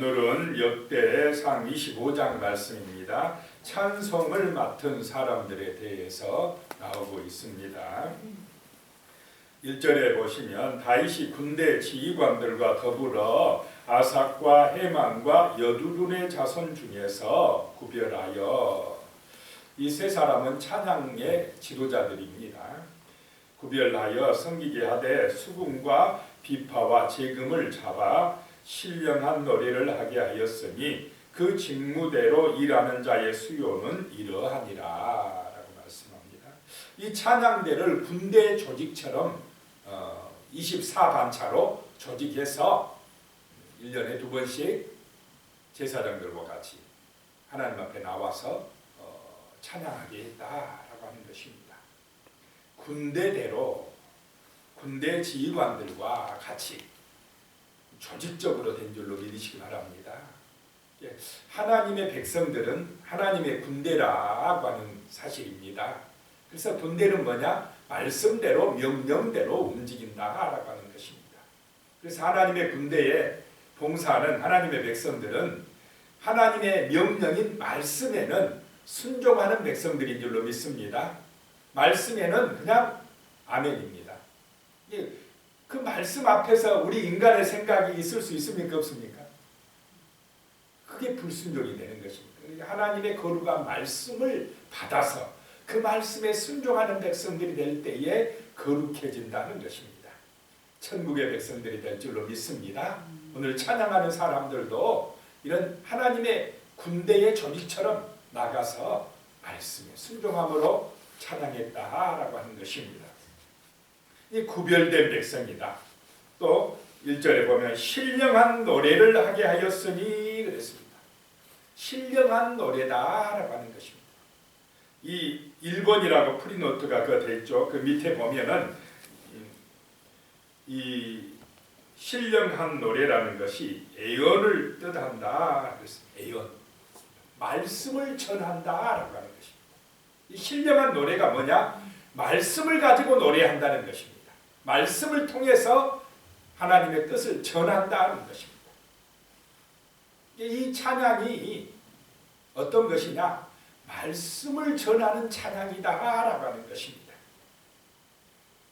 오늘은 역대상 25장 말씀입니다. 찬송을 맡은 사람들에 대해서 나오고 있습니다. 1절에 보시면 다윗이 군대 지휘관들과 더불어 아삭과 헤만과 여두둔의 자손 중에서 구별하여, 이 세 사람은 찬양의 지도자들입니다. 구별하여 섬기게 하되 수금과 비파와 제금을 잡아 신령한 노래를 하게 하였으니 그 직무대로 일하는 자의 수요는 이러하니라 라고 말씀합니다. 이 찬양대를 군대 조직처럼 24반차로 조직해서 1년에 2번씩 제사장들과 같이 하나님 앞에 나와서 찬양하게 했다라고 하는 것입니다. 군대대로 군대 지휘관들과 같이 조직적으로 된 줄로 믿으시기 바랍니다. 하나님의 백성들은 하나님의 군대라고 하는 사실입니다. 그래서 군대는 뭐냐? 말씀대로 명령대로 움직인다라고 하는 것입니다. 그래서 하나님의 군대에 봉사하는 하나님의 백성들은 하나님의 명령인 말씀에는 순종하는 백성들인 줄로 믿습니다. 말씀에는 그냥 아멘입니다. 그 말씀 앞에서 우리 인간의 생각이 있을 수 있습니까? 없습니까? 그게 불순종이 되는 것입니다. 하나님의 거룩한 말씀을 받아서 그 말씀에 순종하는 백성들이 될 때에 거룩해진다는 것입니다. 천국의 백성들이 될 줄로 믿습니다. 오늘 찬양하는 사람들도 이런 하나님의 군대의 조직처럼 나가서 말씀에 순종함으로 찬양했다라고 하는 것입니다. 이 구별된 백성이다. 또 1절에 보면 신령한 노래를 하게 하였으니 그랬습니다. 신령한 노래다라고 하는 것입니다. 이 1번이라고 프리노트가 되어 있죠. 그 밑에 보면은 이 신령한 노래라는 것이 애언을 뜻한다. 애언, 말씀을 전한다라고 하는 것입니다. 이 신령한 노래가 뭐냐? 말씀을 가지고 노래한다는 것입니다. 말씀을 통해서 하나님의 뜻을 전한다는 것입니다. 이 찬양이 어떤 것이냐? 말씀을 전하는 찬양이다라고 하는 것입니다.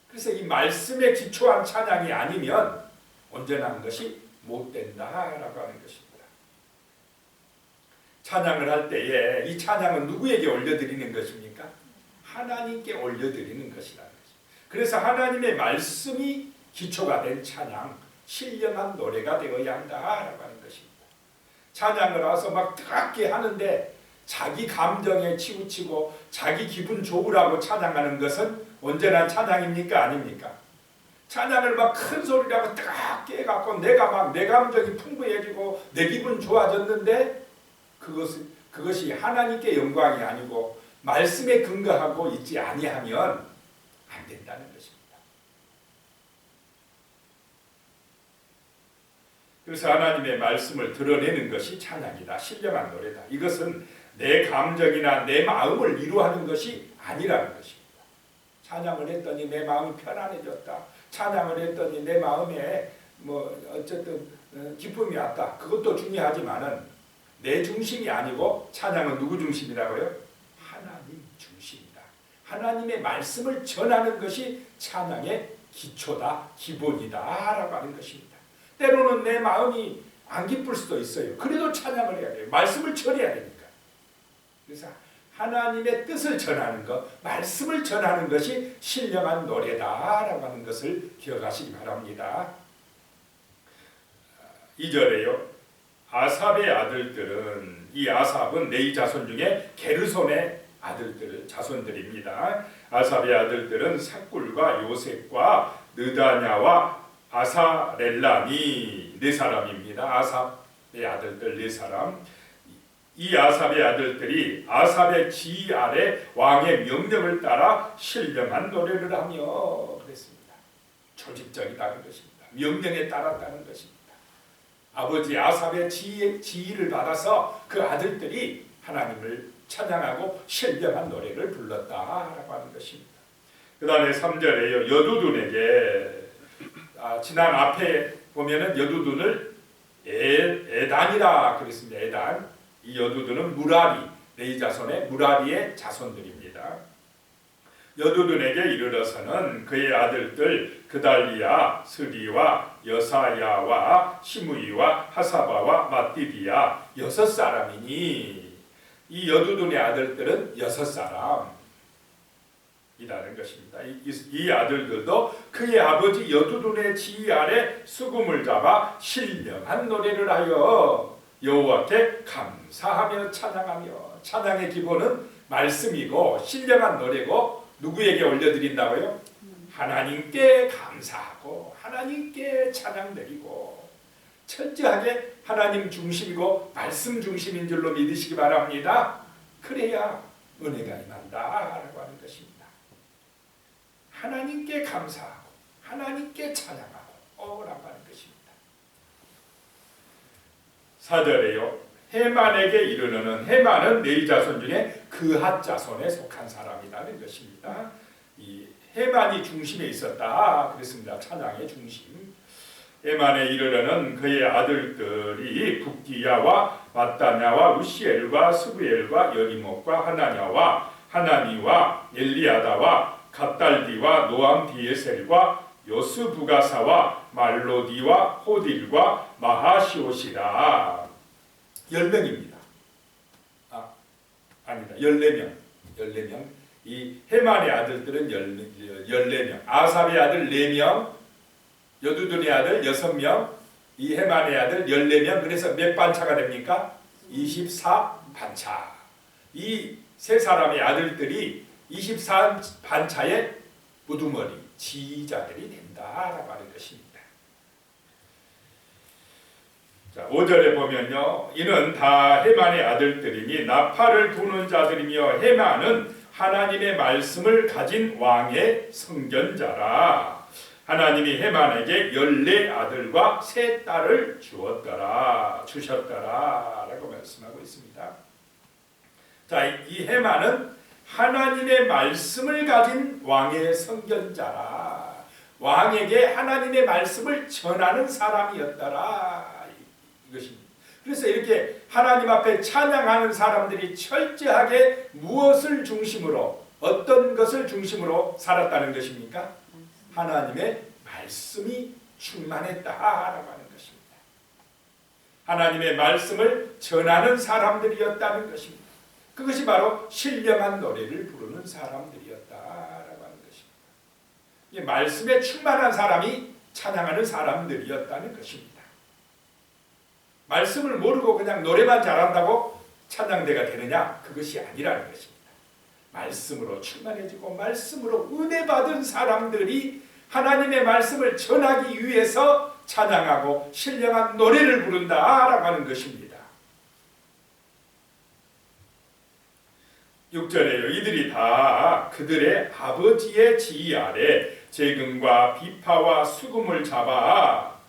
그래서 이 말씀에 기초한 찬양이 아니면 온전한 것이 못 된다라고 하는 것입니다. 찬양을 할 때에 이 찬양은 누구에게 올려드리는 것입니까? 하나님께 올려드리는 것이라는 것입니다. 그래서 하나님의 말씀이 기초가 된 찬양, 신령한 노래가 되어야 한다라고 하는 것입니다. 찬양을 와서 막 뜨겁게 하는데 자기 감정에 치우치고 자기 기분 좋으라고 찬양하는 것은 온전한 찬양입니까? 아닙니까? 찬양을 막 큰 소리라고 뜨겁게 해갖고 내가 막 내 감정이 풍부해지고 내 기분 좋아졌는데 그것이 하나님께 영광이 아니고 말씀에 근거하고 있지 아니하면 안 된다는 것입니다. 그래서 하나님의 말씀을 드러내는 것이 찬양이다. 신령한 노래다. 이것은 내 감정이나 내 마음을 위로하는 것이 아니라는 것입니다. 찬양을 했더니 내 마음이 편안해졌다. 찬양을 했더니 내 마음에 어쨌든 기쁨이 왔다. 그것도 중요하지만은 내 중심이 아니고 찬양은 누구 중심이라고요? 하나님 중심이다. 하나님의 말씀을 전하는 것이 찬양의 기초다, 기본이다 라고 하는 것입니다. 때로는 내 마음이 안 기쁠 수도 있어요. 그래도 찬양을 해야 돼요. 말씀을 전해야 되니까. 그래서 하나님의 뜻을 전하는 것, 말씀을 전하는 것이 신령한 노래다라고 하는 것을 기억하시기 바랍니다. 2절에요. 아삽의 아들들은, 이 아삽은 레위 자손 중에 게르손의 자손들입니다. 아삽의 아들들은 삭굴과 요셉과 느다냐와 아사렐람이 4사람입니다. 아삽의 아들들 4사람. 이 아삽의 아들들이 아삽의 지휘 아래 왕의 명령을 따라 신령한 노래를 하며 그랬습니다. 조직적이다는 것입니다. 명령에 따랐다는 것입니다. 아버지 아삽의 지휘를 받아서 그 아들들이 하나님을 찬양하고 신령한 노래를 불렀다라고 하는 것입니다. 그 다음에 3절에요. 여두둔에게 지난 앞에 보면은 여두둔을 에단이라 그랬습니다. 에단. 이 여두둔은 무라리, 레위 자손의 무라리의 자손들입니다. 여두둔에게 이르러서는 그의 아들들 그달리야, 스리와 여사야와 시므이와 하사바와 맏디디야 6사람이니 이 여두둔의 아들들은 6사람이라는 것입니다. 이 아들들도 그의 아버지 여두둔의 지휘 아래 수금을 잡아 신령한 노래를 하여 여호와께 감사하며 찬양하며, 찬양의 기본은 말씀이고 신령한 노래고 누구에게 올려드린다고요? 하나님께 감사하고 하나님께 찬양드리고 철저하게 하나님 중심이고 말씀 중심인 줄로 믿으시기 바랍니다. 그래야 은혜가 임한다라고 하는 것입니다. 하나님께 감사하고 하나님께 찬양하고 라고 하는 것입니다. 4절에요. 헤만에게 이르는, 헤만은 레위 자손 중에 그핫 자손에 속한 사람이라는 것입니다. 이 헤만이 중심에 있었다 그랬습니다. 찬양의 중심. 헤만에 이르는 그의 아들들이 북기야와 맏다냐와 우시엘과 스부엘과 여리목과 하나냐와 하나니와 엘리아다와 갓달디와 노암 디에셀과 요스부가사와 말로디와 호딜과 마하시옷이라. 10명입니다. 아니다. 14명. 14명. 이 헤만의 아들들은 14명. 아삽의 아들 4명. 여두둔의 아들 6명. 이 헤만의 아들 14명. 그래서 몇 반차가 됩니까? 24반차. 이 세 사람의 아들들이 24반차의 우두머리, 지휘자들이 된다라고 하는 것입니다. 자, 5절에 보면요. 이는 다 헤만의 아들들이니 나팔을 부는 자들이며 헤만은 하나님의 말씀을 가진 왕의 선견자라. 하나님이 헤만에게 14아들과 3딸을 주셨더라 라고 말씀하고 있습니다. 자, 이 헤만은 하나님의 말씀을 가진 왕의 선견자라. 왕에게 하나님의 말씀을 전하는 사람이었더라. 이것입니다. 그래서 이렇게 하나님 앞에 찬양하는 사람들이 철저하게 무엇을 중심으로, 어떤 것을 중심으로 살았다는 것입니까? 하나님의 말씀이 충만했다라고 하는 것입니다. 하나님의 말씀을 전하는 사람들이었다는 것입니다. 그것이 바로 신령한 노래를 부르는 사람들이었다라고 하는 것입니다. 이 말씀에 충만한 사람이 찬양하는 사람들이었다는 것입니다. 말씀을 모르고 그냥 노래만 잘한다고 찬양대가 되느냐? 그것이 아니라는 것입니다. 말씀으로 충만해지고 말씀으로 은혜 받은 사람들이 하나님의 말씀을 전하기 위해서 찬양하고 신령한 노래를 부른다라고 하는 것입니다. 6절에요. 이들이 다 그들의 아버지의 지휘 아래 재금과 비파와 수금을 잡아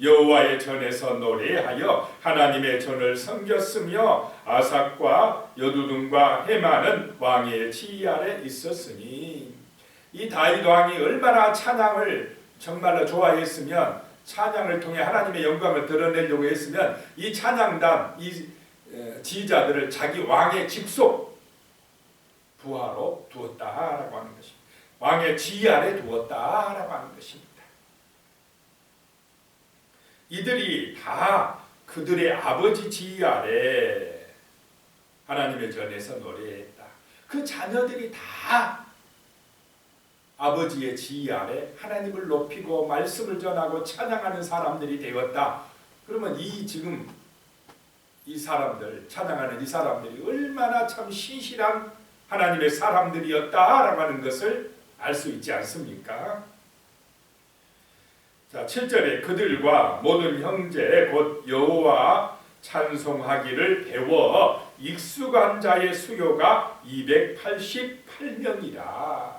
여호와의 전에서 노래하여 하나님의 전을 섬겼으며 아삭과 여두둔과 헤만은 왕의 지휘 아래 있었으니. 이 다윗 왕이 얼마나 찬양을 정말로 좋아했으면, 찬양을 통해 하나님의 영광을 드러내려고 했으면 이 찬양단, 이 지휘자들을 자기 왕의 직속 부하로 두었다라고 하는 것입니다. 왕의 지휘 아래 두었다라고 하는 것입니다. 이들이 다 그들의 아버지 지휘 아래 하나님의 전에서 노래했다. 그 자녀들이 다 아버지의 지휘 아래 하나님을 높이고 말씀을 전하고 찬양하는 사람들이 되었다. 그러면 지금 이 사람들, 찬양하는 이 사람들이 얼마나 참 신실한 하나님의 사람들이었다라고 하는 것을 알 수 있지 않습니까? 자, 7절에 그들과 모든 형제 곧 여호와 찬송하기를 배워 익숙한 자의 수요가 288명이라.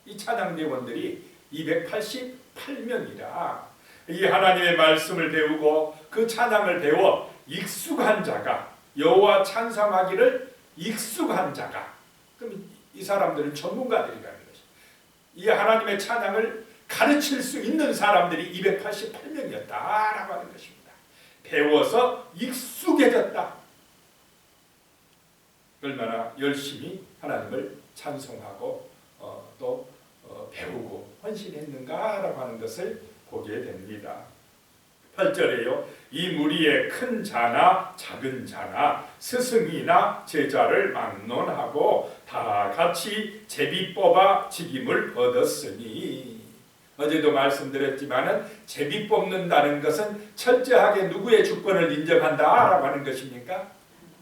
이 찬양대원들이 288명이라. 이 하나님의 말씀을 배우고 그 찬양을 배워 익숙한 자가, 여호와 찬송하기를 익숙한 자가, 그럼 이 사람들은 전문가들이라는 것이죠. 이 하나님의 찬양을 가르칠 수 있는 사람들이 288명이었다라고 하는 것입니다. 배워서 익숙해졌다. 얼마나 열심히 하나님을 찬송하고 또 배우고 헌신했는가라고 하는 것을 보게 됩니다. 8절에요. 이 무리의 큰 자나 작은 자나 스승이나 제자를 막론하고 다 같이 제비 뽑아 직임을 얻었으니, 어제도 말씀드렸지만은 제비 뽑는다는 것은 철저하게 누구의 주권을 인정한다라고 하는 것입니까?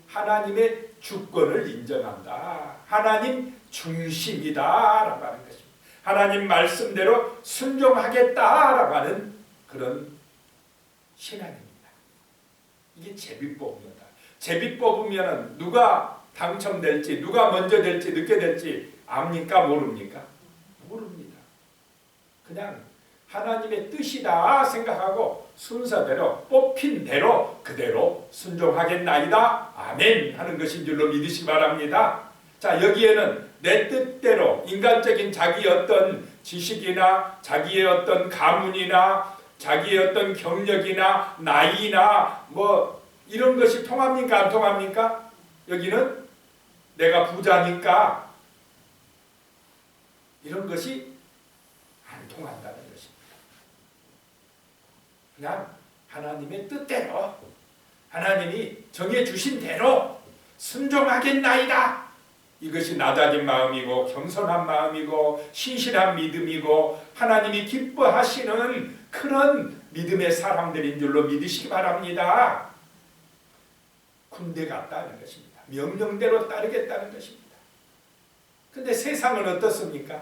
하나님의 주권을 인정한다. 하나님 중심이다라고 하는 것입니다. 하나님 말씀대로 순종하겠다라고 하는 그런 신앙입니다. 이게 제비 뽑는다. 제비 뽑으면 누가 당첨될지, 누가 먼저 될지 늦게 될지 압니까? 모릅니까? 모릅니다. 그냥 하나님의 뜻이다 생각하고 순서대로 뽑힌 대로 그대로 순종하겠나이다. 아멘 하는 것인 줄로 믿으시기 바랍니다. 자, 여기에는 내 뜻대로 인간적인 자기의 어떤 지식이나 자기의 어떤 가문이나 자기의 어떤 경력이나 나이나 뭐 이런 것이 통합니까? 안 통합니까? 여기는 내가 부자니까 이런 것이 안 통한다는 것입니다. 그냥 하나님의 뜻대로 하나님이 정해주신 대로 순종하겠나이다. 이것이 낮아진 마음이고 겸손한 마음이고 신실한 믿음이고 하나님이 기뻐하시는 그런 믿음의 사람들인 줄로 믿으시기 바랍니다. 군대 같다는 것입니다. 명령대로 따르겠다는 것입니다. 근데 세상은 어떻습니까?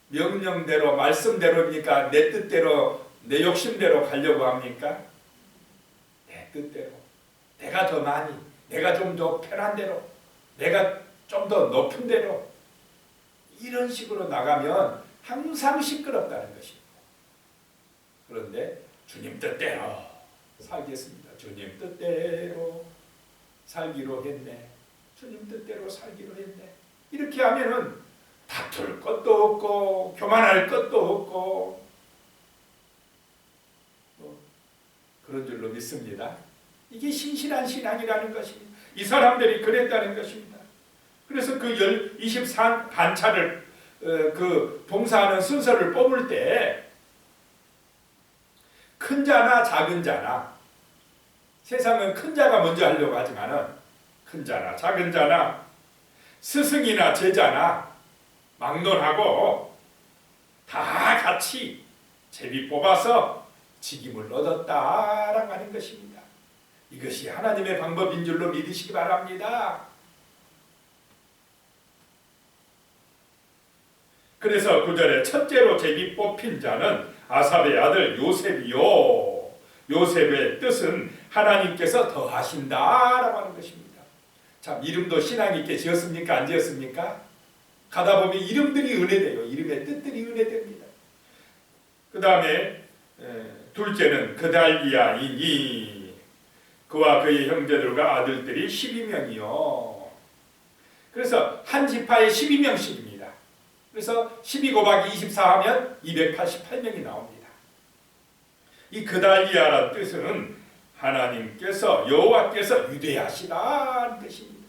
명령대로 말씀대로입니까? 내 뜻대로 내 욕심대로 가려고 합니까? 내 뜻대로 내가 더 많이, 내가 좀 더 편한 대로, 내가 좀 더 높은 대로 이런 식으로 나가면 항상 시끄럽다는 것입니다. 그런데 주님 뜻대로 살겠습니다. 주님 뜻대로 살기로 했네. 주님 뜻대로 살기로 했네. 이렇게 하면은 다툴 것도 없고 교만할 것도 없고 그런 줄로 믿습니다. 이게 신실한 신앙이라는 것입니다. 이 사람들이 그랬다는 것입니다. 그래서 그 24 반차를 그 봉사하는 순서를 뽑을 때 큰 자나 작은 자나, 세상은 큰 자가 먼저 하려고 하지만은 큰 자나 작은 자나 스승이나 제자나 막론하고 다 같이 제비 뽑아서 직임을 얻었다라고 하는 것입니다. 이것이 하나님의 방법인 줄로 믿으시기 바랍니다. 그래서 9절에 첫째로 제비 뽑힌 자는 아삽의 아들 요셉이요. 요셉의 뜻은 하나님께서 더하신다라고 하는 것입니다. 참, 이름도 신앙 있게 지었습니까? 안 지었습니까? 가다 보면 이름들이 은혜돼요. 이름의 뜻들이 은혜됩니다. 그 다음에 둘째는 그달리아이니 그와 그의 형제들과 아들들이 12명이요. 그래서 한 지파에 12명씩입니다. 그래서 12 곱하기 24 하면 288명이 나옵니다. 이 그달리아라는 뜻은 하나님께서 여호와께서 위대하시다는 뜻입니다.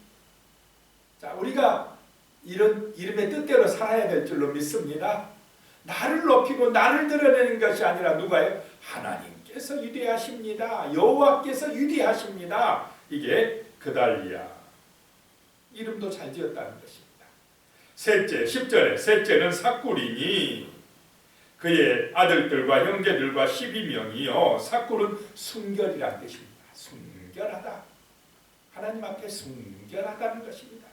자, 우리가 이런 이름의 뜻대로 살아야 될 줄로 믿습니다. 나를 높이고 나를 드러내는 것이 아니라 누가요? 하나님께서 위대하십니다. 여호와께서 위대하십니다. 이게 그달리아. 이름도 잘 지었다는 것입니다. 셋째, 10절에 셋째는 삭굴이니 그의 아들들과 형제들과 12명이요. 삭굴은 순결이라는 뜻입니다. 순결하다. 하나님 앞에 순결하다는 것입니다.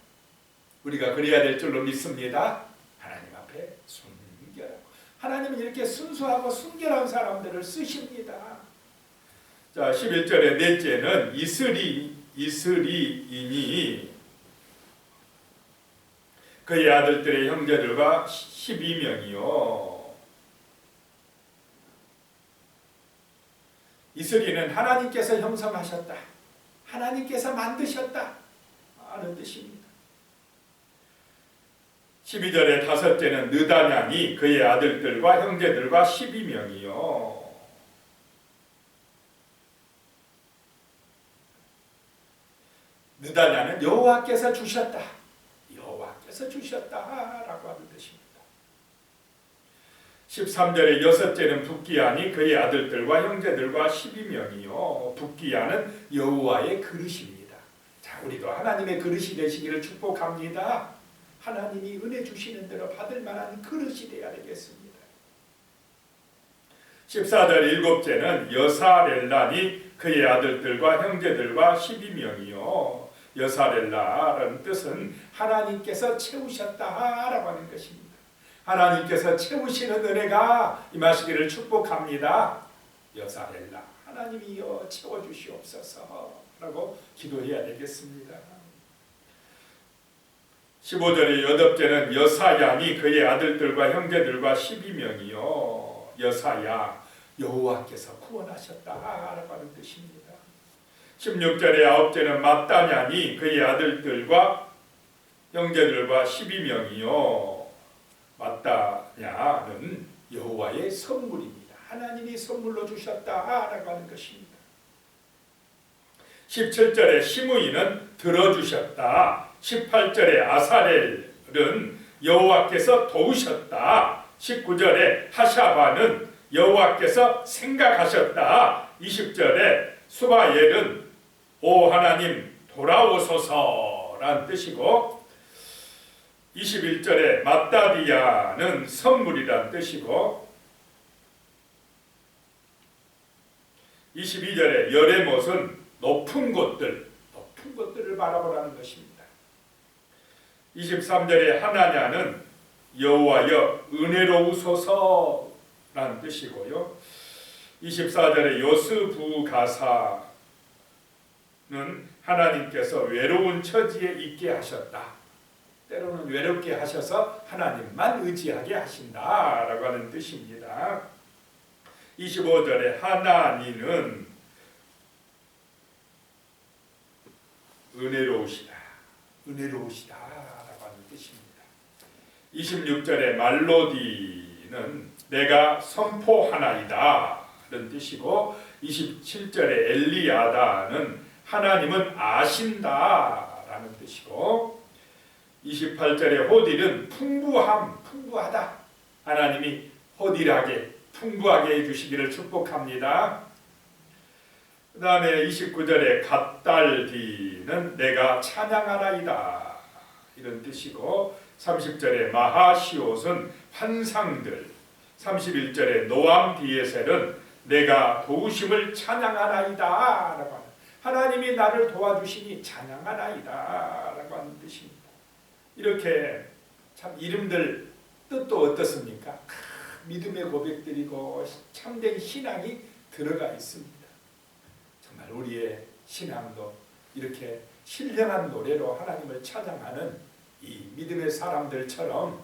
우리가 그래야 될 줄로 믿습니다. 하나님 앞에 순결하고 하나님은 이렇게 순수하고 순결한 사람들을 쓰십니다. 자, 11절에 넷째는 이스리이니 그의 아들들의 형제들과 12명이요. 이스리는 하나님께서 형성하셨다. 하나님께서 만드셨다 하는 뜻입니다. 12절에 다섯째는 느다냐니 그의 아들들과 형제들과 12명이요. 느다냐는 여호와께서 주셨다. 여호와께서 주셨다라고 하는 뜻입니다. 13절에 여섯째는 붓기야니 그의 아들들과 형제들과 12명이요. 붓기야는 여호와의 그릇입니다. 자, 우리도 하나님의 그릇이 되시기를 축복합니다. 하나님이 은혜 주시는 대로 받을 만한 그릇이 되어야 되겠습니다. 14절 일곱째는 여사렐라니 그의 아들들과 형제들과 12명이요. 여사렐라라는 뜻은 하나님께서 채우셨다라고 하는 것입니다. 하나님께서 채우시는 은혜가 임하시기를 축복합니다. 여사렐라, 하나님이여 채워주시옵소서 라고 기도해야 되겠습니다. 15절의 여덟째는 여사야니 그의 아들들과 형제들과 12명이요. 여사야, 여호와께서 구원하셨다라고 하는 뜻입니다. 16절의 아홉째는 마따냐니 그의 아들들과 형제들과 12명이요. 마따냐는 여호와의 선물입니다. 하나님이 선물로 주셨다라고 하는 것입니다. 17절에 시므이는 들어주셨다. 18절에 아사렐은 여호와께서 도우셨다. 19절에 하샤바는 여호와께서 생각하셨다. 20절에 수바엘은 오 하나님 돌아오소서라는 뜻이고 21절에 마따디야는 선물이란 뜻이고 22절에 여레못은 높은 곳들을 바라보라는 것입니다. 23절에 하나냐는 여호와여 은혜로우소서라는 뜻이고요. 24절에 요스부가사는 하나님께서 외로운 처지에 있게 하셨다. 때로는 외롭게 하셔서 하나님만 의지하게 하신다라고 하는 뜻입니다. 25절에 하나니는 은혜로우시다라고 하는 뜻입니다. 26절에 말로디는 내가 선포하나이다 라는 뜻이고 27절에 엘리야다는 하나님은 아신다라는 뜻이고 28절에 호딜은 풍부하다. 하나님이 호딜하게 풍부하게 해주시기를 축복합니다. 그 다음에 29절에 갓달디는 내가 찬양하나이다 이런 뜻이고 30절에 마하시옷은 환상들 31절에 노암디에셀은 내가 도우심을 찬양하나이다 라고 하는 하나님이 나를 도와주시니 찬양하나이다 라고 하는 뜻입니다. 이렇게 참 이름들 뜻도 어떻습니까? 믿음의 고백들이고 참된 신앙이 들어가 있습니다. 정말 우리의 신앙도 이렇게 신령한 노래로 하나님을 찬양하는 이 믿음의 사람들처럼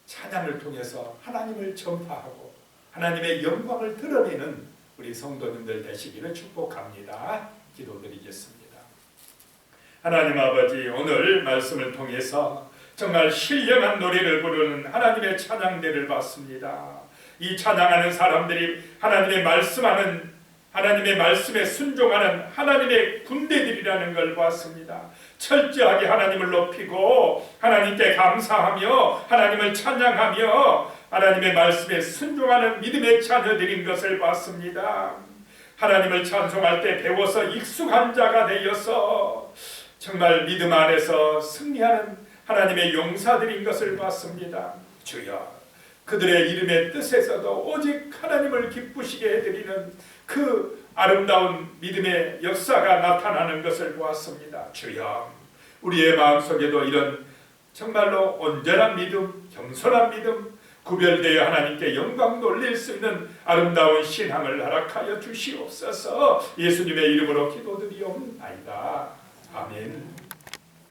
찬양을 통해서 하나님을 전파하고 하나님의 영광을 드러내는 우리 성도님들 되시기를 축복합니다. 기도드리겠습니다. 하나님 아버지, 오늘 말씀을 통해서 정말 신령한 노래를 부르는 하나님의 찬양대를 봤습니다. 이 찬양하는 사람들이 하나님의 말씀에 순종하는 하나님의 군대들이라는 걸 봤습니다. 철저하게 하나님을 높이고 하나님께 감사하며 하나님을 찬양하며 하나님의 말씀에 순종하는 믿음의 자녀들인 것을 봤습니다. 하나님을 찬송할 때 배워서 익숙한 자가 되어서 정말 믿음 안에서 승리하는 하나님의 용사들인 것을 봤습니다. 주여, 그들의 이름의 뜻에서도 오직 하나님을 기쁘시게 해드리는 그 아름다운 믿음의 역사가 나타나는 것을 보았습니다. 주여, 우리의 마음속에도 이런 정말로 온전한 믿음, 겸손한 믿음, 구별되어 하나님께 영광 돌릴 수 있는 아름다운 신앙을 허락하여 주시옵소서. 예수님의 이름으로 기도드리옵나이다. 아멘.